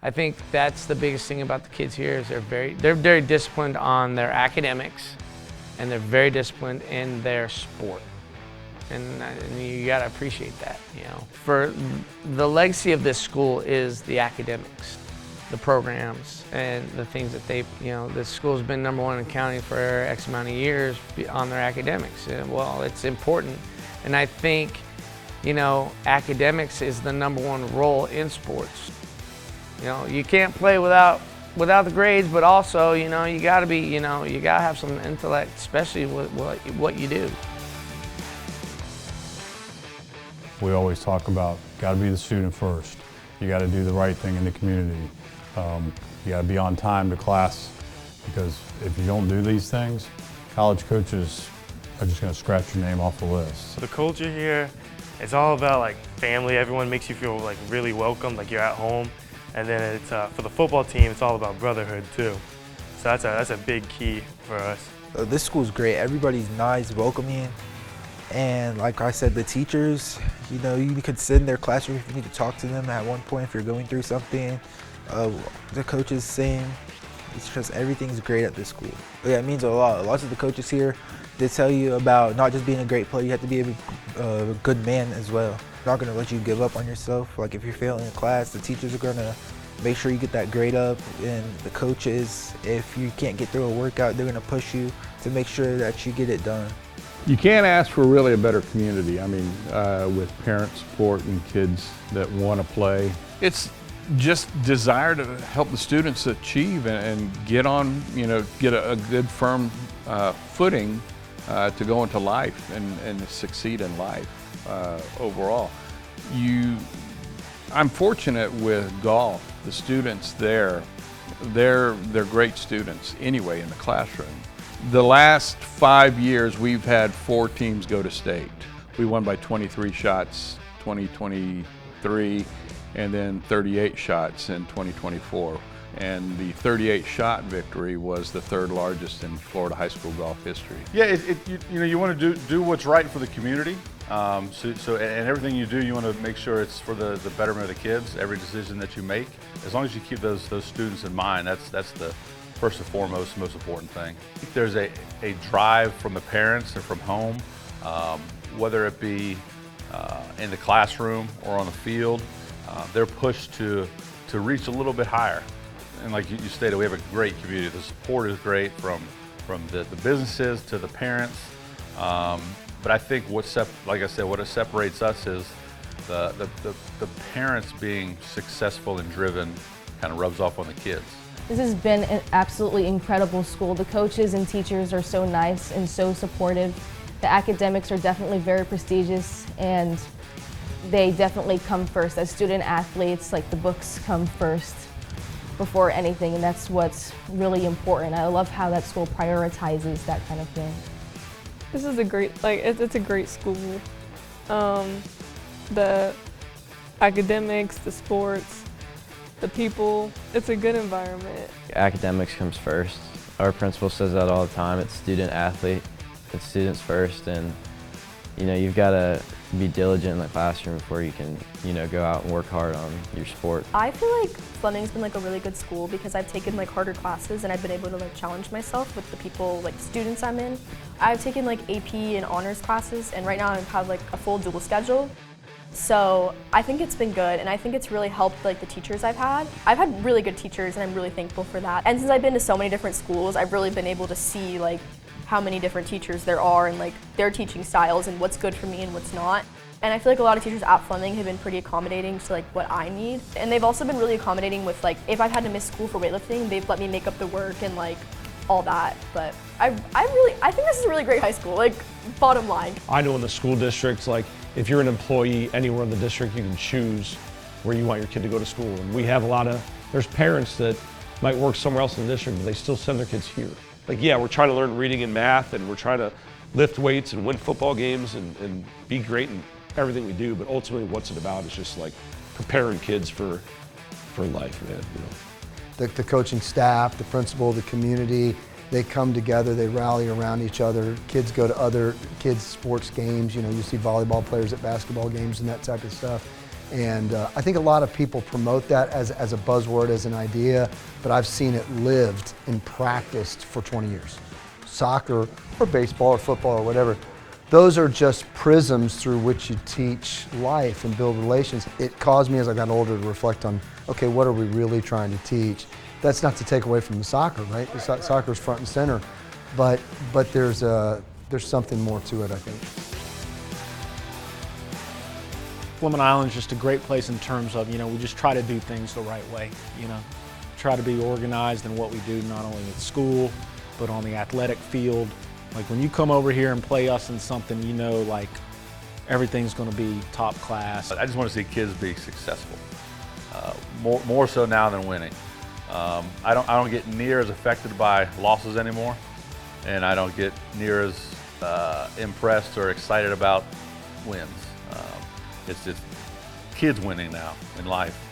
I think that's the biggest thing about the kids here is they're very disciplined on their academics, and they're very disciplined in their sport. And you gotta appreciate that, you know. For the legacy of this school is the academics, the programs, and the things that this school's been #1 in county for X amount of years on their academics. And, well, it's important. And I think, academics is the #1 role in sports. You can't play without the grades, but also, you gotta be, you gotta have some intellect, especially with what you do. We always talk about, gotta be the student first. You gotta do the right thing in the community. You gotta be on time to class, because if you don't do these things, college coaches are just gonna scratch your name off the list. The culture here is all about like family. Everyone makes you feel like really welcome, like you're at home. And then it's for the football team, it's all about brotherhood too. So that's a big key for us. This school's great. Everybody's nice, welcoming. And like I said, the teachers, you could sit in their classroom if you need to talk to them at one point if you're going through something. The coaches same. It's just everything's great at this school. Yeah, it means a lot. Lots of the coaches here, they tell you about not just being a great player, you have to be a good man as well. They're not gonna let you give up on yourself. Like if you're failing in class, the teachers are gonna make sure you get that grade up, and the coaches, if you can't get through a workout, they're gonna push you to make sure that you get it done. You can't ask for really a better community. I mean, with parent support and kids that want to play. It's just desire to help the students achieve and get on, get a good firm footing to go into life and succeed in life overall. I'm fortunate with golf. The students there, they're great students anyway in the classroom. The last 5 years, we've had 4 teams go to state. We won by 23 shots, 2023, and then 38 shots in 2024. And the 38 shot victory was the 3rd largest in Florida high school golf history. Yeah, you want to do what's right for the community. And everything you do, you want to make sure it's for the betterment of the kids. Every decision that you make, as long as you keep those students in mind, that's the first and foremost, most important thing. There's a drive from the parents and from home, whether it be in the classroom or on the field, they're pushed to reach a little bit higher. And like you stated, we have a great community. The support is great from the businesses to the parents. But I think what it separates us is the parents being successful and driven kind of rubs off on the kids. This has been an absolutely incredible school. The coaches and teachers are so nice and so supportive. The academics are definitely very prestigious, and they definitely come first. As student athletes, like, the books come first before anything, and that's what's really important. I love how that school prioritizes that kind of thing. This is it's a great school. The academics, the sports, the people, it's a good environment. Academics comes first. Our principal says that all the time. It's student athlete, it's students first, and you've got to be diligent in the classroom before you can go out and work hard on your sport. I feel like Fleming's been a really good school because I've taken harder classes, and I've been able to challenge myself with the people, the students I'm in. I've taken AP and honors classes, and right now I have a full dual schedule. So I think it's been good, and I think it's really helped the teachers I've had. I've had really good teachers, and I'm really thankful for that. And since I've been to so many different schools, I've really been able to see how many different teachers there are, and their teaching styles, and what's good for me and what's not. And I feel a lot of teachers at Fleming have been pretty accommodating to what I need. And they've also been really accommodating with if I've had to miss school for weightlifting, they've let me make up the work and all that. But I think this is a really great high school, bottom line. I know in the school districts, if you're an employee anywhere in the district, you can choose where you want your kid to go to school. And we have there's parents that might work somewhere else in the district, but they still send their kids here. Yeah, we're trying to learn reading and math, and we're trying to lift weights and win football games and be great in everything we do, but ultimately what's it about is just preparing kids for life, man. The coaching staff, the principal, the community, they come together, they rally around each other. Kids go to other kids' sports games, you see volleyball players at basketball games and that type of stuff. And I think a lot of people promote that as a buzzword, as an idea, but I've seen it lived and practiced for 20 years. Soccer or baseball or football or whatever, those are just prisms through which you teach life and build relations. It caused me as I got older to reflect on, okay, what are we really trying to teach? That's not to take away from the soccer, right? Soccer's front and center, but there's something more to it, I think. Fleming Island is just a great place in terms of, we just try to do things the right way, try to be organized in what we do, not only at school, but on the athletic field. Like when you come over here and play us in something, like everything's going to be top class. I just want to see kids be successful, more so now than winning. I don't get near as affected by losses anymore, and I don't get near as impressed or excited about wins. It's just kids winning now in life.